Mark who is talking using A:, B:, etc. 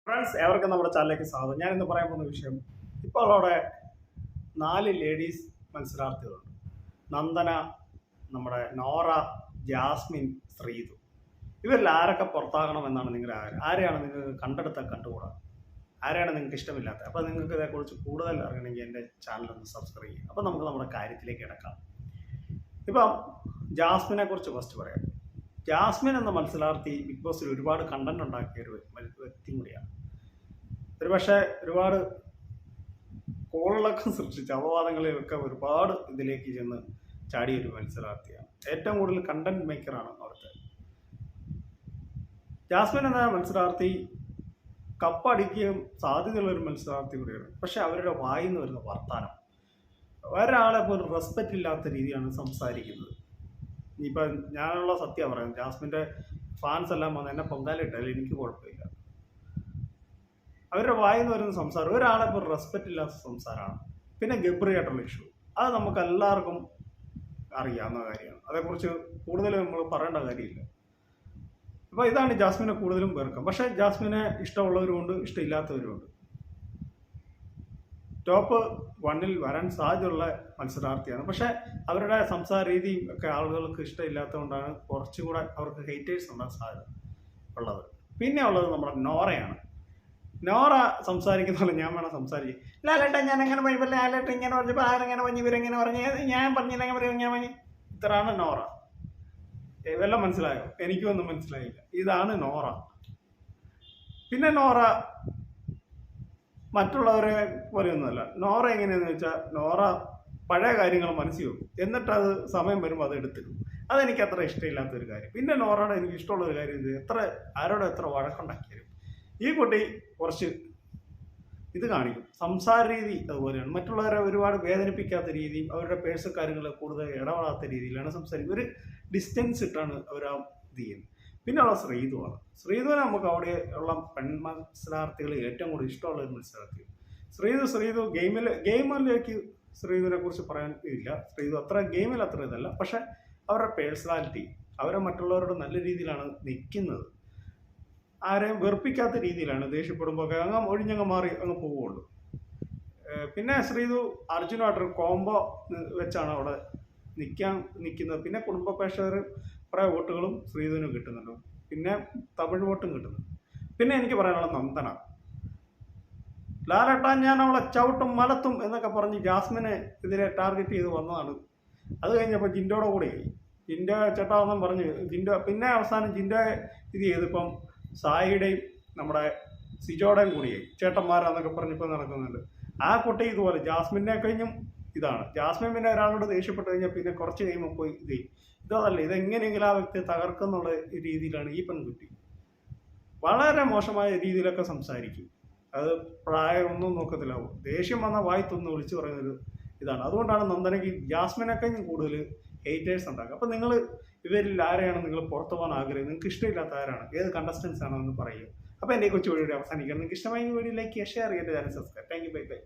A: Friends, ഏവർക്കും നമ്മുടെ ചാനലിലേക്ക് സ്വാഗതം. ഞാൻ ഇന്ന് പറയാൻ പോകുന്ന വിഷയം, ഇപ്പോൾ അവിടെ 4 ലേഡീസ് മത്സരാർത്ഥികളുണ്ട്. നന്ദന, നമ്മുടെ നോറ, ജാസ്മിൻ, ശ്രീതു. ഇവരിൽ ആരൊക്കെ പുറത്താകണമെന്നാണ് നിങ്ങളുടെ ആഗ്രഹം? ആരെയാണ് നിങ്ങൾക്ക് കണ്ടെടുത്താൽ കണ്ടുകൂടാ? ആരെയാണ് നിങ്ങൾക്ക് ഇഷ്ടമില്ലാത്തത്? അപ്പോൾ നിങ്ങൾക്ക് ഇതേക്കുറിച്ച് കൂടുതൽ അറിയണമെങ്കിൽ എൻ്റെ ചാനലൊന്ന് സബ്സ്ക്രൈബ് ചെയ്യുക. അപ്പോൾ നമുക്ക് നമ്മുടെ കാര്യത്തിലേക്ക് കിടക്കാം. ഇപ്പം ജാസ്മിനെ കുറിച്ച് ഫസ്റ്റ് പറയാം. ജാസ്മിൻ എന്ന മത്സരാർത്ഥി ബിഗ് ബോസിൽ ഒരുപാട് കണ്ടന്റ് ഉണ്ടാക്കിയ ഒരു വ്യക്തി കൂടിയാണ്. ഒരുപക്ഷെ ഒരുപാട് കോളിളക്കം സൃഷ്ടിച്ച അപവാദങ്ങളിലൊക്കെ ഒരുപാട് ഇതിലേക്ക് ചെന്ന് ചാടിയ ഒരു മത്സരാർത്ഥിയാണ്. ഏറ്റവും കൂടുതൽ കണ്ടന്റ് മേക്കറാണ് അവിടുത്തെ. ജാസ്മിൻ എന്ന മത്സരാർത്ഥി കപ്പടിക്കുകയും സാധ്യതയുള്ള ഒരു മത്സരാർത്ഥി കൂടിയാണ്. പക്ഷെ അവരുടെ വായിൽ നിന്ന് വരുന്ന വർത്താനം, ഒരാളെ പോലും റെസ്പെക്റ്റ് ഇല്ലാത്ത രീതിയാണ് സംസാരിക്കുന്നത്. ഇനിയിപ്പം ഞാനുള്ള സത്യം പറയാം, ജാസ്മിൻ്റെ ഫാൻസ് എല്ലാം വന്ന് എന്നെ പൊങ്കാലിട്ടാലും എനിക്ക് കുഴപ്പമില്ല. അവരുടെ വായിൽ നിന്ന് വരുന്ന സംസാരം ഒരാളെ ഇപ്പോൾ റെസ്പെക്റ്റ് ഇല്ലാത്ത സംസാരമാണ്. പിന്നെ ഗബ്രിയായിട്ടുള്ള ഇഷ്യൂ, അത് നമുക്ക് എല്ലാവർക്കും അറിയാവുന്ന കാര്യമാണ്. അതേക്കുറിച്ച് കൂടുതൽ നമ്മൾ പറയേണ്ട കാര്യമില്ല. അപ്പോൾ ഇതാണ് ജാസ്മിനെ കൂടുതലും പേർക്കും. പക്ഷേ ജാസ്മിനെ ഇഷ്ടമുള്ളവരുമുണ്ട്, ഇഷ്ടമില്ലാത്തവരുമുണ്ട്. ടോപ്പ് 1-ൽ വരാൻ സാധ്യതയുള്ള മത്സരാർത്ഥിയാണ്. പക്ഷേ അവരുടെ സംസാര രീതിയും ഒക്കെ ആളുകൾക്ക് ഇഷ്ടമില്ലാത്തതുകൊണ്ടാണ് കുറച്ചുകൂടെ അവർക്ക് ഹേറ്റേഴ്സ് ഉണ്ടാകാൻ സാധ്യത ഉള്ളത്. പിന്നെ ഉള്ളത് നമ്മുടെ നോറയാണ്. നോറ സംസാരിക്കുന്ന പോലെ ഞാൻ വേണം സംസാരിക്കും. ലാലേട്ട ഞാൻ എങ്ങനെ പറഞ്ഞ ലാലേട്ട ഇങ്ങനെ പറഞ്ഞപ്പോൾ ആരെങ്ങനെ പറഞ്ഞു, ഇവരെങ്ങനെ പറഞ്ഞു, ഞാൻ പറഞ്ഞില്ലെങ്കിൽ പറയും ഇങ്ങനെ പറഞ്ഞു. ഇത്രയാണ് നോറ. ഇതെല്ലാം മനസ്സിലായോ? എനിക്കൊന്നും മനസ്സിലായില്ല. ഇതാണ് നോറ. പിന്നെ നോറ മറ്റുള്ളവരെ പോലെയൊന്നുമല്ല. നോറ എങ്ങനെയാണെന്ന് വെച്ചാൽ, നോറ പഴയ കാര്യങ്ങൾ മനസ്സിൽ വെക്കും, എന്നിട്ട് അത് സമയം വരുമ്പോൾ അത് എടുത്തിടും. അതെനിക്ക് അത്ര ഇഷ്ടമില്ലാത്തൊരു കാര്യം. പിന്നെ നോറയുടെ എനിക്ക് ഇഷ്ടമുള്ളൊരു കാര്യം, ആരോടും എത്ര വഴക്കുണ്ടാക്കിയാലും ഈ കുട്ടി കുറച്ച് ഇത് കാണിക്കും. സംസാര രീതി അതുപോലെയാണ്. മറ്റുള്ളവരെ ഒരുപാട് വേദനിപ്പിക്കാത്ത രീതിയും അവരുടെ പേഴ്സണൽ കാര്യങ്ങൾ കൂടുതൽ ഇടപെടാത്ത രീതിയിലാണ് സംസാരിക്കുക. ഒരു ഡിസ്റ്റൻസ് ഇട്ടാണ് അവർ ആ ഇത് ചെയ്യുന്നത്. പിന്നെ ഉള്ള ശ്രീതുവാണ്. ശ്രീതുവിനെ നമുക്ക് അവിടെ ഉള്ള മത്സരാർത്ഥികളിൽ ഏറ്റവും കൂടുതൽ ഇഷ്ടമുള്ള ഒരു മത്സരാർത്ഥി ശ്രീതു. ഗെയിമിലേക്ക് ശ്രീതുവിനെ കുറിച്ച് പറയാൻ ഇല്ല. ശ്രീതു അത്ര ഗെയിമിൽ അത്ര ഇതല്ല. പക്ഷെ അവരുടെ പേഴ്സണാലിറ്റി, അവരെ മറ്റുള്ളവരോട് നല്ല രീതിയിലാണ് നിൽക്കുന്നത്. ആരെയും വെറുപ്പിക്കാത്ത രീതിയിലാണ്. ദേഷ്യപ്പെടുമ്പോൾ ഒക്കെ ഒഴിഞ്ഞങ്ങ് മാറി അങ്ങ് പോവുള്ളൂ. പിന്നെ ശ്രീതു അർജുനായിട്ടൊരു കോംബോ വെച്ചാണ് അവിടെ നിൽക്കുന്നത്. പിന്നെ കുടുംബ പ്രേക്ഷകർ കുറേ വോട്ടുകളും ശ്രീധുവിന് കിട്ടുന്നുണ്ട്. പിന്നെ തമിഴ് വോട്ടും കിട്ടുന്നുണ്ട്. പിന്നെ എനിക്ക് പറയാനുള്ള നന്ദന. ലാലേട്ട ഞാൻ അവളെ ചവിട്ടും മലത്തും എന്നൊക്കെ പറഞ്ഞ് ജാസ്മിനെ ഇതിനെ ടാർഗറ്റ് ചെയ്ത് വന്നതാണ്. അത് കഴിഞ്ഞപ്പോൾ ജിൻഡോയുടെ കൂടെയായി. ജിൻഡോ ചേട്ടാവെന്നും പറഞ്ഞ് ജിൻഡോ, പിന്നെ അവസാനം ജിൻഡോ ഇത് ചെയ്തിപ്പം സായിയുടെയും നമ്മുടെ സിജോയുടെയും കൂടിയായി. ചേട്ടന്മാരാന്നൊക്കെ പറഞ്ഞിപ്പോൾ നടക്കുന്നുണ്ട്. ആ കുട്ടി ഇതുപോലെ ജാസ്മിനെ കഴിഞ്ഞും ഇതാണ്. ജാസ്മിൻ പിന്നെ ഒരാളോട് ദേഷ്യപ്പെട്ട് കഴിഞ്ഞാൽ പിന്നെ കുറച്ച് കഴിയുമ്പോൾ പോയി ഇതല്ല, ഇതെങ്ങനെയെങ്കിലും ആ വ്യക്തി തകർക്കുന്നുള്ള രീതിയിലാണ് ഈ പെൺകുട്ടി. വളരെ മോശമായ രീതിയിലൊക്കെ സംസാരിക്കും. അത് പ്രായമൊന്നും നോക്കത്തില്ല. ദേഷ്യം വന്ന വായിത്തൊന്ന് വിളിച്ചു പറയുന്നൊരു ഇതാണ്. അതുകൊണ്ടാണ് നന്ദനയ്ക്ക് ജാസ്മിനൊക്കെ കൂടുതൽ ഹേറ്റേഴ്സ് ഉണ്ടാക്കുക. അപ്പോൾ നിങ്ങൾ ഇവരിൽ ആരെയാണ് നിങ്ങൾ പുറത്തു പോകാൻ ആഗ്രഹം? നിങ്ങൾക്ക് ഇഷ്ടമില്ലാത്ത ആരാണ്, ഏത് കണ്ടസ്റ്റൻസ് ആണെന്ന് പറയുക. അപ്പോൾ എൻ്റെ കൊച്ചു വീഡിയോ അവസാനിക്കണം. നിങ്ങൾക്ക് ഇഷ്ടമായ വീഡിയോ ലൈക്ക് ചെയ്യുക, ഷെയർ ചെയ്യുക, channel subscribe. Thank you, bye bye.